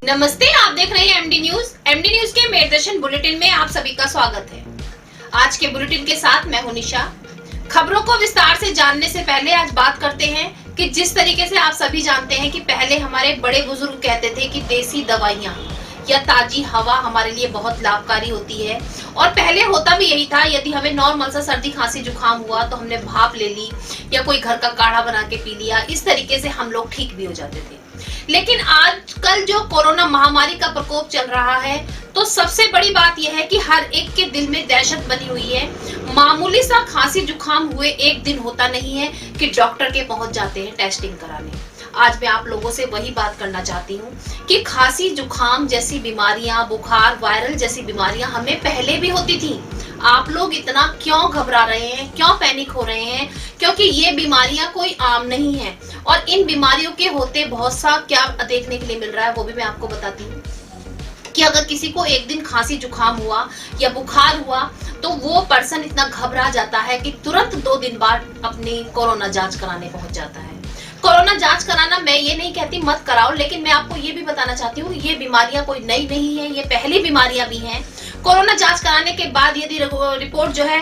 नमस्ते, आप देख रहे हैं एमडी न्यूज। एमडी न्यूज के मेरदर्शन बुलेटिन में आप सभी का स्वागत है। आज के बुलेटिन के साथ मैं हूं निशा। खबरों को विस्तार से जानने से पहले आज बात करते हैं कि जिस तरीके से आप सभी जानते हैं कि पहले हमारे बड़े बुजुर्ग कहते थे कि देसी दवाइयां या ताजी हवा हमारे लिए बहुत लाभकारी होती है। और पहले होता भी यही था, यदि हमें नॉर्मल सा सर्दी खांसी जुकाम हुआ तो हमने भाप ले ली या कोई घर का काढ़ा बना के पी लिया, इस तरीके से हम लोग ठीक भी हो जाते थे। लेकिन आजकल जो कोरोना महामारी का प्रकोप चल रहा है, तो सबसे बड़ी बात यह है कि हर एक के दिल में दहशत बनी हुई है। मामूली सा खांसी जुकाम हुए एक दिन होता नहीं है कि डॉक्टर के पहुंच जाते हैं टेस्टिंग कराने। आज मैं आप लोगों से वही बात करना चाहती हूँ कि खांसी जुकाम जैसी बीमारियां, बुखार, वायरल जैसी बीमारियां हमें पहले भी होती थी। आप लोग इतना क्यों घबरा रहे हैं, क्यों पैनिक हो रहे हैं? क्योंकि ये बीमारियां कोई आम नहीं है और इन बीमारियों के होते बहुत सा क्या देखने के लिए मिल रहा है, वो भी मैं आपको बताती हूँ कि अगर किसी को एक दिन खांसी जुकाम हुआ या बुखार हुआ तो वो पर्सन इतना घबरा जाता है कि तुरंत 2 दिन बाद अपनी कोरोना जांच कराने पहुंच जाता है। कोरोना जांच कराना, मैं ये नहीं कहती मत कराओ, लेकिन मैं आपको ये भी बताना चाहती हूँ ये बीमारियां कोई नई नहीं है, ये पहली बीमारियां भी हैं। कोरोना जांच कराने के बाद यदि रिपोर्ट जो है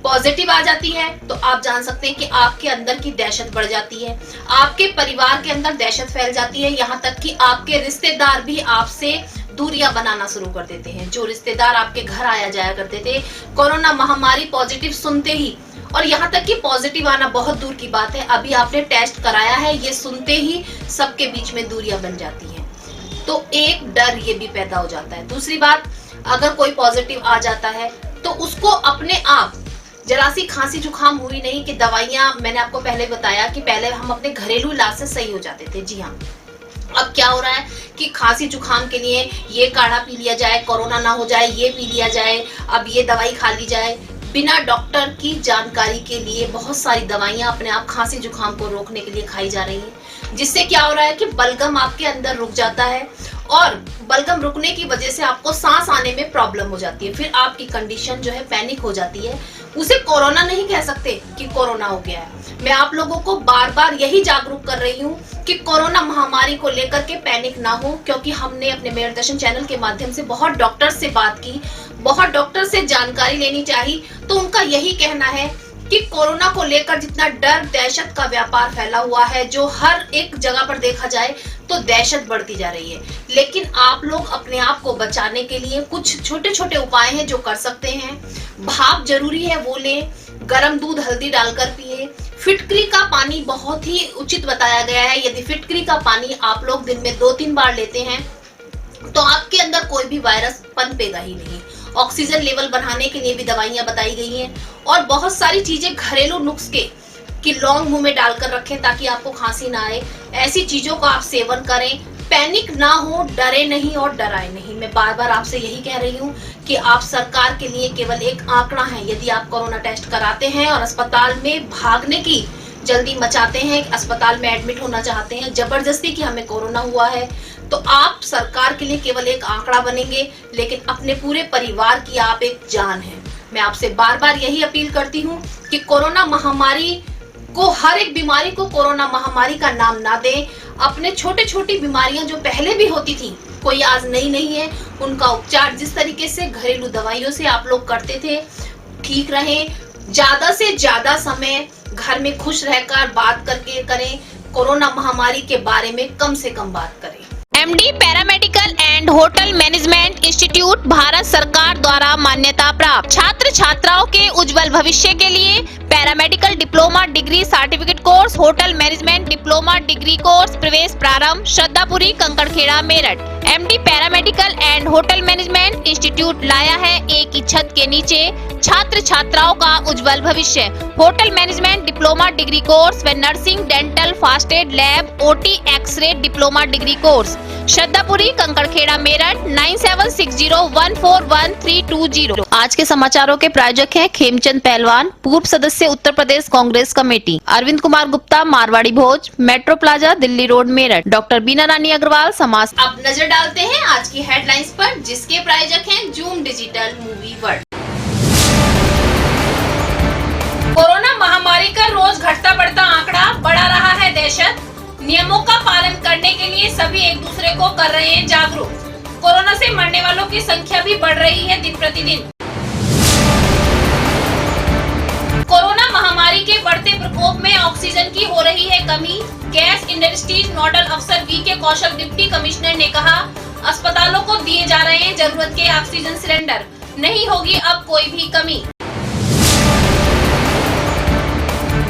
पॉजिटिव आ जाती है तो आप जान सकते हैं कि आपके अंदर की दहशत बढ़ जाती है, आपके परिवार के अंदर दहशत फैल जाती है, यहाँ तक कि आपके रिश्तेदार भी आपसे दूरियां बनाना शुरू कर देते हैं। जो रिश्तेदार आपके घर आया जाया करते थे कोरोना महामारी पॉजिटिव सुनते ही, और यहाँ तक कि पॉजिटिव आना बहुत दूर की बात है, अभी आपने टेस्ट कराया है, ये सुनते ही सबके बीच में दूरियां बन जाती हैं। तो एक डर ये भी पैदा हो जाता है। दूसरी बात, अगर कोई पॉजिटिव आ जाता है तो उसको अपने आप जरा सी खांसी जुकाम हुई नहीं कि दवाइयां, मैंने आपको पहले बताया कि पहले हम अपने घरेलू इलाज से सही हो जाते थे। जी हाँ, अब क्या हो रहा है कि खांसी जुकाम के लिए ये काढ़ा पी लिया जाए, कोरोना ना हो जाए ये पी लिया जाए, अब ये दवाई खा ली जाए। बिना डॉक्टर की जानकारी के लिए बहुत सारी दवाइयां अपने आप खांसी जुकाम को रोकने के लिए खाई जा रही हैं, जिससे क्या हो रहा है कि बलगम आपके अंदर रुक जाता है और बलगम रुकने की वजह से आपको सांस आने में प्रॉब्लम हो जाती है। फिर आपकी कंडीशन जो है पैनिक हो जाती है। उसे कोरोना नहीं कह सकते कि कोरोना हो गया है। मैं आप लोगों को बार बार यही जागरूक कर रही हूँ कि कोरोना महामारी को लेकर के पैनिक ना हो, क्योंकि हमने अपने मेरदर्शन चैनल के माध्यम से बहुत डॉक्टर से बात की, बहुत डॉक्टर से जानकारी लेनी चाहिए, तो उनका यही कहना है कि कोरोना को लेकर जितना डर दहशत का व्यापार फैला हुआ है, जो हर एक जगह पर देखा जाए तो दहशत बढ़ती जा रही है। लेकिन आप लोग अपने आप को बचाने के लिए कुछ छोटे छोटे उपाय हैं जो कर सकते हैं। भाप जरूरी है, वो लें, गर्म दूध हल्दी डालकर पिए। फिटकरी का पानी बहुत ही उचित बताया गया है। यदि फिटकरी का पानी आप लोग दिन में 2-3 बार लेते हैं तो आपके अंदर कोई भी वायरस पनपेगा ही नहीं। ऑक्सीजन लेवल बढ़ाने के लिए भी दवाइयां बताई गई हैं और बहुत सारी चीजें घरेलू नुस्खे कि लौंग मुंह में डालकर रखें ताकि आपको खांसी ना आए। ऐसी चीजों का आप सेवन करें, पैनिक ना हो, डरे नहीं और डराए नहीं। मैं बार बार आपसे यही कह रही हूँ कि आप सरकार के लिए केवल एक आंकड़ा है। यदि आप कोरोना टेस्ट कराते हैं और अस्पताल में भागने की जल्दी मचाते हैं, अस्पताल में एडमिट होना चाहते हैं जबरदस्ती कि हमें कोरोना हुआ है, तो आप सरकार के लिए केवल एक आंकड़ा बनेंगे, लेकिन अपने पूरे परिवार की आप एक जान है। मैं आपसे बार बार यही अपील करती हूँ कि कोरोना महामारी को, हर एक बीमारी को कोरोना महामारी का नाम ना दें। अपने छोटे छोटी बीमारियां जो पहले भी होती थी, कोई आज नई नहीं है, उनका उपचार जिस तरीके से घरेलू दवाइयों से आप लोग करते थे, ठीक रहें। ज्यादा से ज्यादा समय घर में खुश रहकर बात करके करें। कोरोना महामारी के बारे में कम से कम बात करें। MD paramedical and hotel management institute Bharat सरकार द्वारा मान्यता प्राप्त। छात्र छात्राओं के उज्जवल भविष्य के लिए paramedical diploma degree certificate course, hotel management diploma degree course प्रवेश प्रारंभ। Shraddhapuri, Kankarkhera, Meerut. MD paramedical and hotel management institute लाया है एक ही छत के नीचे छात्र छात्राओं का उज्जवल भविष्य। Hotel management diploma degree course व nursing, dental, first aid, lab, OT, x ray diploma degree course. Shraddhapuri, Kankarkhera, Meerut. 9760141320। आज के समाचारों के प्रायोजक हैं खेमचंद पहलवान, पूर्व सदस्य Uttar Pradesh Congress committee. Arvind Kumar Gupta, Marwari Bhoj, metro plaza, Delhi road, Meerut. Doctor Beena Rani Agarwal, समाज। अब नजर डालते हैं आज की हेडलाइंस पर, जिसके प्रायोजक हैं zoom digital movie world. Corona महामारी का रोज घटता बढ़ता आंकड़ा बढ़ा रहा है दहशत। नियमों का पालन करने के लिए सभी एक दूसरे को कर रहे हैं जागरूक। कोरोना से मरने वालों की संख्या भी बढ़ रही है दिन प्रतिदिन। कोरोना महामारी के बढ़ते प्रकोप में ऑक्सीजन की हो रही है कमी। गैस इंडस्ट्रीज नोडल अफसर वी के कौशल डिप्टी कमिश्नर ने कहा, अस्पतालों को दिए जा रहे हैं जरूरत के ऑक्सीजन सिलेंडर, नहीं होगी अब कोई भी कमी।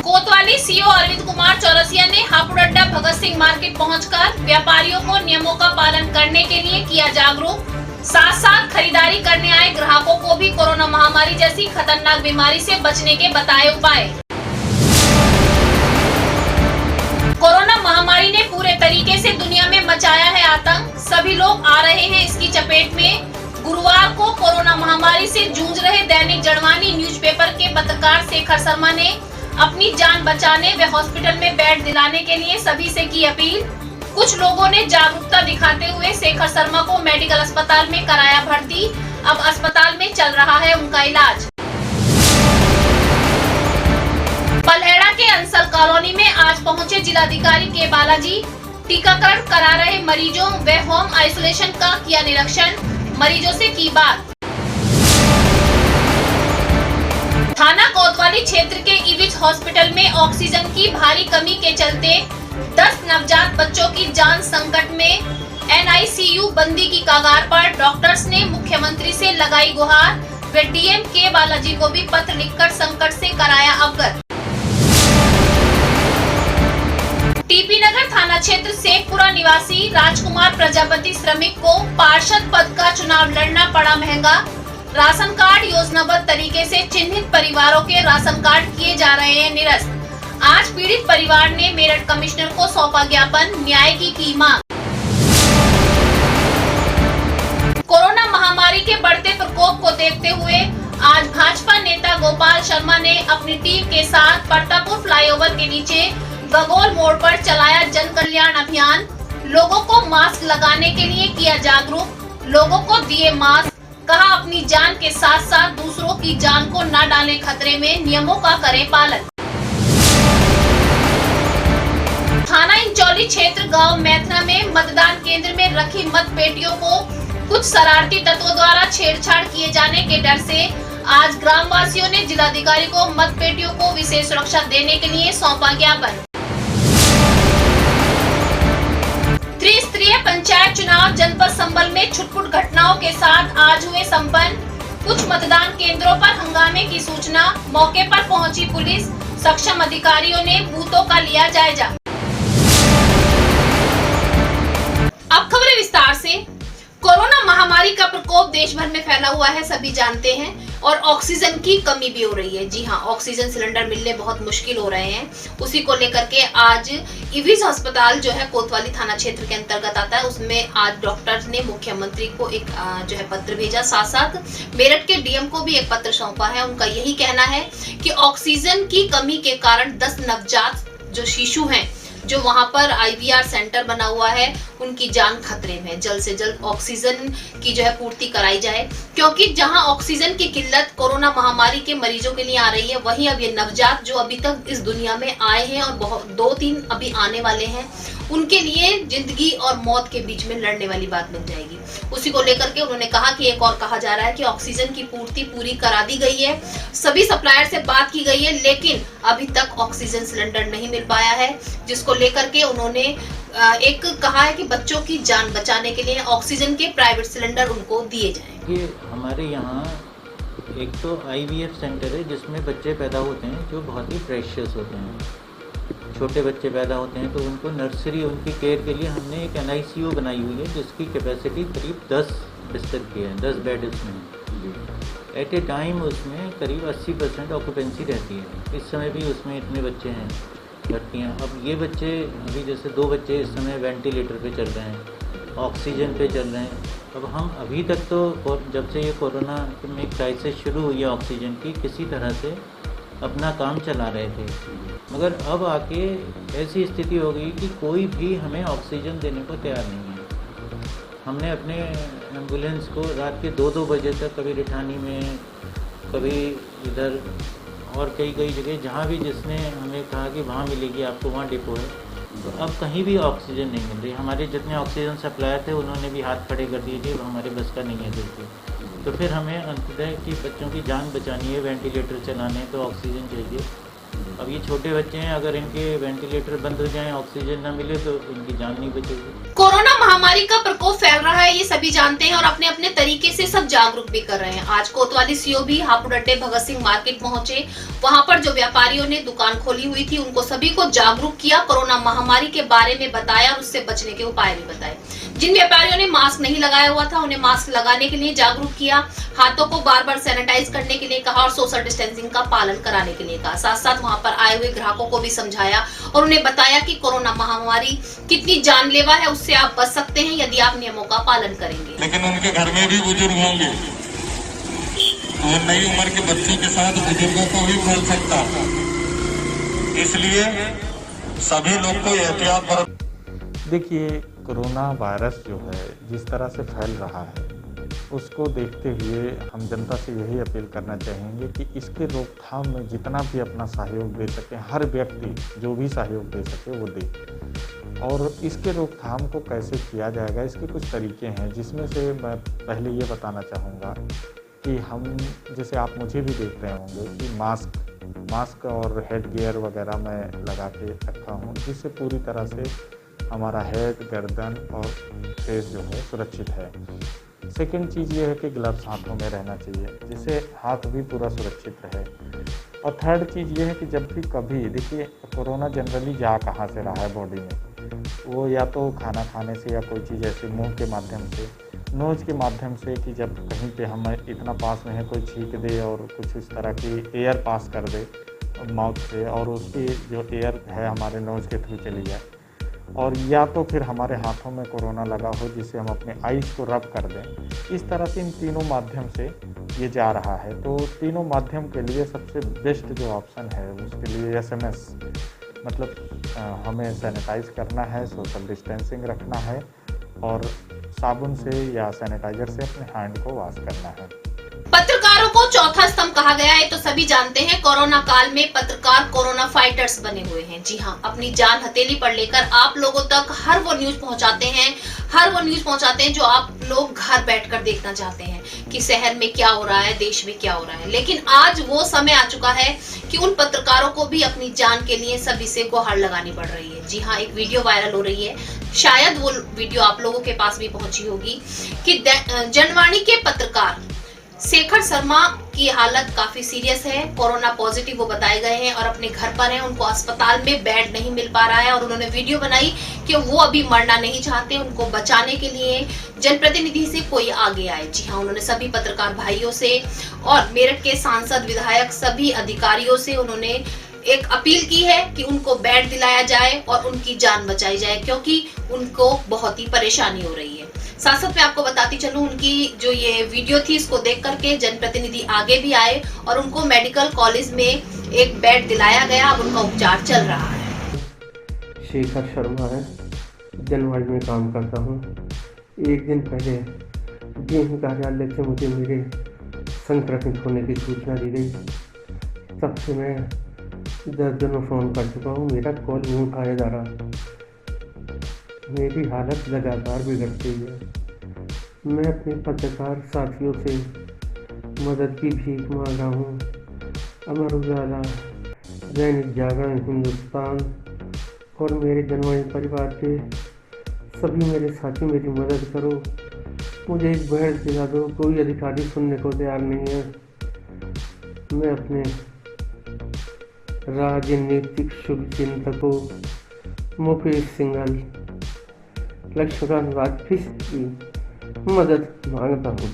कोतवाली सीओ अरविंद कुमार चौरसिया ने हापुड़ भगत सिंह मार्केट पहुंचकर व्यापारियों को नियमों का पालन करने के लिए किया जागरूक। साथ साथ खरीदारी करने आए ग्राहकों को भी कोरोना महामारी जैसी खतरनाक बीमारी से बचने के बताए उपाय। कोरोना महामारी ने पूरे तरीके से दुनिया में मचाया है आतंक, सभी लोग आ रहे हैं इसकी चपेट में। गुरुवार को कोरोना महामारी से जूझ रहे दैनिक जड़वानी न्यूज़पेपर के पत्रकार शेखर शर्मा ने अपनी जान बचाने व हॉस्पिटल में बेड दिलाने के लिए सभी से की अपील। कुछ लोगों ने जागरूकता दिखाते हुए शेखर शर्मा को मेडिकल अस्पताल में कराया भर्ती, अब अस्पताल में चल रहा है उनका इलाज। पलहेड़ा के अंसल कॉलोनी में आज पहुंचे जिलाधिकारी के बालाजी, टीकाकरण करा रहे मरीजों व होम आइसोलेशन का किया निरीक्षण, मरीजों से की बात। थाना कोतवाली क्षेत्र के इविज हॉस्पिटल में ऑक्सीजन की भारी कमी के चलते 10 नवजात बच्चों की जान संकट में। NICU बंदी की कगार पर डॉक्टर्स ने मुख्यमंत्री से लगाई गुहार व DM के बालाजी को भी पत्र लिखकर संकट से कराया अवगत। टीपी नगर थाना क्षेत्र शेखपुरा निवासी राजकुमार प्रजापति श्रमिक को पार्षद पद का चुनाव लड़ना पड़ा महंगा। राशन कार्ड योजनाबद्ध तरीके से चिन्हित परिवारों के राशन कार्ड किए जा रहे हैं निरस्त। आज पीड़ित परिवार ने मेरठ कमिश्नर को सौंपा ज्ञापन, न्याय की मांग। कोरोना महामारी के बढ़ते प्रकोप को देखते हुए आज भाजपा नेता गोपाल शर्मा ने अपनी टीम के साथ परतापुर फ्लाईओवर के नीचे गगोल मोड़ पर चलाया जन कल्याण अभियान। लोगों को मास्क लगाने के लिए किया जागरूक, लोगों को दिए मास्क, कहा अपनी जान के साथ साथ दूसरों की जान को न डालें खतरे में, नियमों का करें पालन। थाना इंचौली क्षेत्र गांव मैथना में मतदान केंद्र में रखी मत पेटियों को कुछ शरारती तत्वों द्वारा छेड़छाड़ किए जाने के डर से आज ग्रामवासियों ने जिलाधिकारी को मत पेटियों को विशेष सुरक्षा देने के लिए सौंपा ज्ञापन। त्रिस्तरीय पंचायत चुनाव जनपद संबल में छुटपुट घटनाओं के साथ आज हुए संपन्न। कुछ मतदान केंद्रों पर हंगामे की सूचना, मौके पर पहुंची पुलिस, सक्षम अधिकारियों ने बूथों का लिया जायजा। अब खबरें विस्तार से। कोरोना महामारी का प्रकोप देश भर में फैला हुआ है, सभी जानते हैं, और ऑक्सीजन की कमी भी हो रही है। जी हाँ, ऑक्सीजन सिलेंडर मिलने बहुत मुश्किल हो रहे हैं। उसी को लेकर के आज इविज अस्पताल जो है कोतवाली थाना क्षेत्र के अंतर्गत आता है, उसमें आज डॉक्टर्स ने मुख्यमंत्री को एक जो है पत्र भेजा, साथ साथ मेरठ के DM को भी एक पत्र सौंपा है। उनका यही कहना है कि ऑक्सीजन की कमी के कारण 10 नवजात जो शिशु हैं, जो वहां पर IVR सेंटर बना हुआ है, उनकी जान खतरे में। जल्द से जल्द ऑक्सीजन की जो है पूर्ति कराई जाए, क्योंकि जहां ऑक्सीजन की किल्लत कोरोना महामारी के मरीजों के लिए आ रही है, वहीं अब ये नवजात जो अभी तक इस दुनिया में आए हैं और बहुत 2-3 अभी आने वाले हैं, उनके लिए जिंदगी और मौत के बीच में लड़ने वाली बात बन जाएगी। उसी को लेकर के उन्होंने कहा कि एक और कहा जा रहा है कि ऑक्सीजन की पूर्ति पूरी करा दी गई है, सभी सप्लायर से बात की गई है, लेकिन अभी तक ऑक्सीजन सिलेंडर नहीं मिल पाया है, जिसको लेकर के उन्होंने एक कहा है कि बच्चों की जान बचाने के लिए ऑक्सीजन के प्राइवेट सिलेंडर उनको दिए जाएं। ये हमारे यहाँ एक तो IVF सेंटर है जिसमें बच्चे पैदा होते हैं जो बहुत ही प्रेशियस होते हैं। छोटे बच्चे पैदा होते हैं तो उनको नर्सरी, उनकी केयर के लिए हमने एक NICU बनाई हुई है जिसकी कैपेसिटी करीब 10 बिस्तर की है, 10 बेड उसमें है। एट ए टाइम उसमें करीब 80% ऑक्यूपेंसी रहती है। इस समय भी उसमें इतने बच्चे हैं, भर्तियाँ। अब ये बच्चे अभी जैसे 2 बच्चे इस समय वेंटिलेटर पे चल रहे हैं, ऑक्सीजन पे चल रहे हैं। अब हम अभी तक तो जब से ये कोरोना में क्राइसिस शुरू हुई है ऑक्सीजन की, किसी तरह से अपना काम चला रहे थे, मगर अब आके ऐसी स्थिति हो गई कि कोई भी हमें ऑक्सीजन देने को तैयार नहीं है। हमने अपने एम्बुलेंस को रात के 2-2 बजे तक, कभी रिठानी में, कभी इधर और कई जगह जहाँ भी जिसने हमें कहा कि वहाँ मिलेगी आपको, वहाँ डिपो है, तो अब कहीं भी ऑक्सीजन नहीं मिल रही। हमारे जितने ऑक्सीजन सप्लायर थे उन्होंने भी हाथ खड़े कर दिए कि हमारे बस का नहीं है बिल्कुल। तो फिर हमें अंततः कि बच्चों की जान बचानी है, वेंटिलेटर चलाने हैं तो ऑक्सीजन चाहिए। अब ये छोटे बच्चे हैं, अगर इनके वेंटिलेटर बंद हो जाएं, ऑक्सीजन ना मिले तो इनकी जान नहीं बचेगी। कोरोना महामारी का प्रकोप फैल रहा है, ये सभी जानते हैं और अपने अपने तरीके से सब जागरूक भी कर रहे हैं। आज कोतवाली सीओ भी हापुड़ अड्डे भगत सिंह मार्केट पहुंचे। वहां पर जो व्यापारियों ने दुकान खोली हुई थी उनको सभी को जागरूक किया, कोरोना महामारी के बारे में बताया और उससे बचने के उपाय भी बताए। जिन व्यापारियों ने मास्क नहीं लगाया हुआ था उन्हें मास्क लगाने के लिए जागरूक किया, हाथों को बार बार सैनिटाइज करने के लिए कहा और सोशल डिस्टेंसिंग का पालन कराने के लिए कहा। साथ साथ वहां पर आए हुए ग्राहकों को भी समझाया और उन्हें बताया कि कोरोना महामारी कितनी जानलेवा है, उससे आप बच सकते हैं यदि आप नियमों का पालन करेंगे। लेकिन उनके घर में भी बुजुर्ग होंगे, तो नई उम्र के बच्चे के साथ बुजुर्गों को भी फैल सकता है, इसलिए सभी लोग को एहतियात बरत। देखिए, कोरोना वायरस जो है जिस तरह से फैल रहा है उसको देखते हुए हम जनता से यही अपील करना चाहेंगे कि इसके रोकथाम में जितना भी अपना सहयोग दे सके, हर व्यक्ति जो भी सहयोग दे सके वो दे। और इसके रोकथाम को कैसे किया जाएगा, इसके कुछ तरीके हैं, जिसमें से मैं पहले ये बताना चाहूँगा कि हम जैसे आप मुझे भी देख रहे होंगे कि मास्क और हेड गियर वगैरह मैं लगा के रखा हूँ, जिससे पूरी तरह से हमारा हेड, गर्दन और फेस जो है सुरक्षित है। सेकंड चीज़ ये है कि ग्लव्स हाथों में रहना चाहिए, जिससे हाथ भी पूरा सुरक्षित रहे। और थर्ड चीज़ ये है कि जब भी कभी देखिए कोरोना जनरली जा कहाँ से रहा है बॉडी में, वो या तो खाना खाने से या कोई चीज़ ऐसे मुंह के माध्यम से, नोज के माध्यम से, कि जब कहीं पे हम इतना पास में है कोई छींक दे और कुछ इस तरह की एयर पास कर दे माउथ से और उसकी जो एयर है हमारे नोज के थ्रू चली जाए, और या तो फिर हमारे हाथों में कोरोना लगा हो जिससे हम अपने आईज को रब कर दें। इस तरह से इन तीनों माध्यम से ये जा रहा है। तो तीनों माध्यम के लिए सबसे बेस्ट जो ऑप्शन है उसके लिए SMS, मतलब हमें सैनिटाइज करना है, सोशल डिस्टेंसिंग रखना है और साबुन से या सैनिटाइजर से अपने हैंड को वॉश करना है। पत्रकारों को चौथा स्तंभ कहा गया है तो सभी जानते हैं, कोरोना काल में पत्रकार कोरोना फाइटर्स बने हुए हैं। जी हाँ, अपनी जान हथेली पर लेकर आप लोगों तक हर वो न्यूज पहुंचाते हैं जो आप लोग घर बैठकर देखना चाहते हैं कि शहर में क्या हो रहा है, देश में क्या हो रहा है। लेकिन आज वो समय आ चुका है कि उन पत्रकारों को भी अपनी जान के लिए सभी से गुहार लगानी पड़ रही है। जी हाँ, एक वीडियो वायरल हो रही है, शायद वो वीडियो आप लोगों के पास भी पहुंची होगी कि जनवाणी के पत्रकार शेखर शर्मा की हालत काफी सीरियस है, कोरोना पॉजिटिव वो बताए गए हैं और अपने घर पर हैं, उनको अस्पताल में बेड नहीं मिल पा रहा है और उन्होंने वीडियो बनाई कि वो अभी मरना नहीं चाहते, उनको बचाने के लिए जनप्रतिनिधि से कोई आगे आए। जी हाँ, उन्होंने सभी पत्रकार भाइयों से और मेरठ के सांसद, विधायक, सभी अधिकारियों से उन्होंने एक अपील की है कि उनको बेड दिलाया जाए और उनकी जान बचाई जाए, क्योंकि उनको बहुत ही परेशानी हो रही है। साथ साथ मैं आपको बताती चलूं, उनकी जो ये वीडियो थी इसको देख करके जनप्रतिनिधि आगे भी आए और उनको मेडिकल कॉलेज में एक बेड दिलाया गया, अब उनका उपचार चल रहा है। शेखर शर्मा है, जनवाणी में काम करता हूँ। एक दिन पहले डीएम कार्यालय से मुझे मेरे संक्रमित होने की सूचना दी गई। तब से मैं दर्जनों फ़ोन कर चुका हूँ, मेरा कॉल नहीं उठाया जा रहा। मेरी हालत लगातार बिगड़ती है। मैं अपने पत्रकार साथियों से मदद की भीख मांग रहा हूँ। अमर उजाला, दैनिक जागरण, हिंदुस्तान और मेरे जनवाणी परिवार के सभी मेरे साथी मेरी मदद करो, मुझे एक बेड दिला दो। कोई अधिकारी सुनने को तैयार नहीं है। मैं अपने राजनीतिक शुभचिंतकों मुकेश सिंघल, लक्ष्मण वाजपेयी की मदद मांगता हूँ।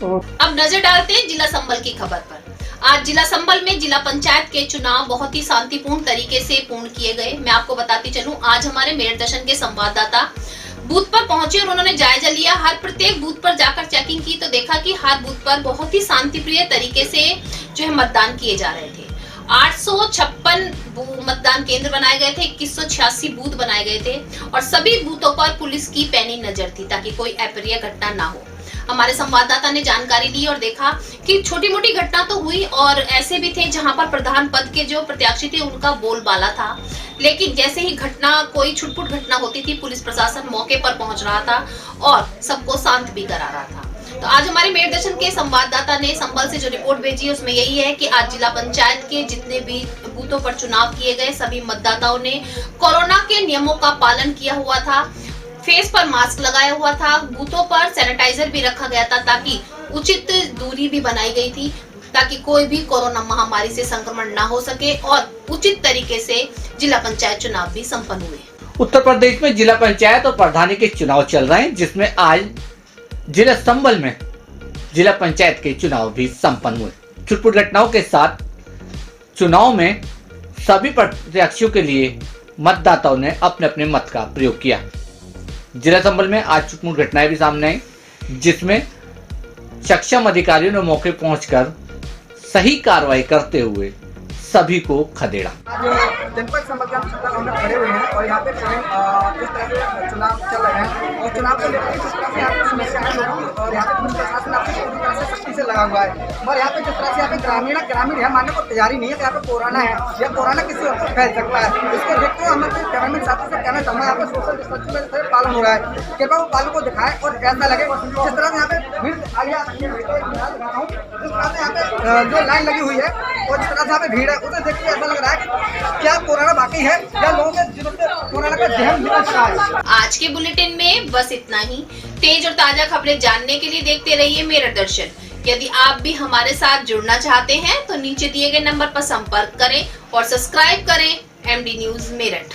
और अब नजर डालते हैं जिला संबल की खबर पर। आज जिला संबल में जिला पंचायत के चुनाव बहुत ही शांतिपूर्ण तरीके से पूर्ण किए गए। मैं आपको बताती चलूं, आज हमारे मेरठ दर्शन के संवाददाता बूथ पर पहुंचे और उन्होंने जायजा लिया। हर प्रत्येक बूथ पर जाकर चेकिंग की तो देखा कि हर बूथ पर बहुत ही शांतिप्रिय तरीके से जो है मतदान किए जा रहे थे। 856 मतदान केंद्र बनाए गए थे, 2186 बूथ बनाए गए थे और सभी बूथों पर पुलिस की पैनी नजर थी ताकि कोई अप्रिय घटना ना हो। हमारे संवाददाता ने जानकारी ली और देखा कि छोटी मोटी घटना तो हुई और ऐसे भी थे जहां पर प्रधान पद के जो प्रत्याशी थे उनका बोलबाला था, लेकिन जैसे ही घटना कोई छुटपुट घटना होती थी पुलिस प्रशासन मौके पर पहुंच रहा था और सबको शांत भी करा रहा था। तो आज हमारे मेरठ दर्शन के संवाददाता ने संभल से जो रिपोर्ट भेजी उसमें यही है कि आज जिला पंचायत के जितने भी बूथों पर चुनाव किए गए सभी मतदाताओं ने कोरोना के नियमों का पालन किया हुआ था, फेस पर मास्क लगाया हुआ था, बूथों पर सैनिटाइजर भी रखा गया था ताकि उचित दूरी भी बनाई गई थी ताकि कोई भी कोरोना महामारी से संक्रमण ना हो सके और उचित तरीके से जिला पंचायत चुनाव भी संपन्न हुए। उत्तर प्रदेश में जिला पंचायत और प्रधानी के चुनाव चल रहे हैं, जिसमें आज जिला संबल में जिला पंचायत के चुनाव भी संपन्न हुए। छुटपुट घटनाओं के साथ चुनाव में सभी प्रत्याशियों के लिए मतदाताओं ने अपने अपने मत का प्रयोग किया। जिला संबल में आज छुटपुट घटनाएं भी सामने आई, जिसमें सक्षम अधिकारियों ने मौके पहुंचकर सही कार्रवाई करते हुए सभी को खदेड़ा। जनपद संबल के हम लोग खड़े हुए हैं और यहाँ पे जिस तरह से चुनाव चल रहे हैं और चुनाव को लेकर जिस तरह से यहाँ पे समस्या है लोगों की और यहाँ पे पुलिस प्रशासन आपको पूरी तरह से सख्ती से लगा हुआ है और यहाँ पे जिस तरह से यहाँ पे ग्रामीण है मानने को तैयारी नहीं है कि यहाँ पे कोरोना है या कोरोना किसी और को फैल सकता है। इसको देखते हुए हमें ग्रामीण साथी से कहना चाहूँगा यहाँ पे सोशल डिस्टेंसिंग का पालन हो रहा है, कृपया वो पालन को दिखाएं और ऐसा लगे जिस तरह से यहाँ पे भीड़ जिस तरह से यहाँ पे जो लाइन लगी हुई है और जिस तरह से यहाँ पे भीड़ है उसे देख के ऐसा लग रहा है कि क्या कोरोना बाकी है या लोगों के जीवन से कोरोना का जहर निकल रहा है। आज के बुलेटिन में बस इतना ही। तेज और ताजा खबरें जानने के लिए देखते रहिए मेरठ दर्शन। यदि आप भी हमारे साथ जुड़ना चाहते हैं तो नीचे दिए गए नंबर पर संपर्क करें और सब्सक्राइब करें एमडी न्यूज मेरठ।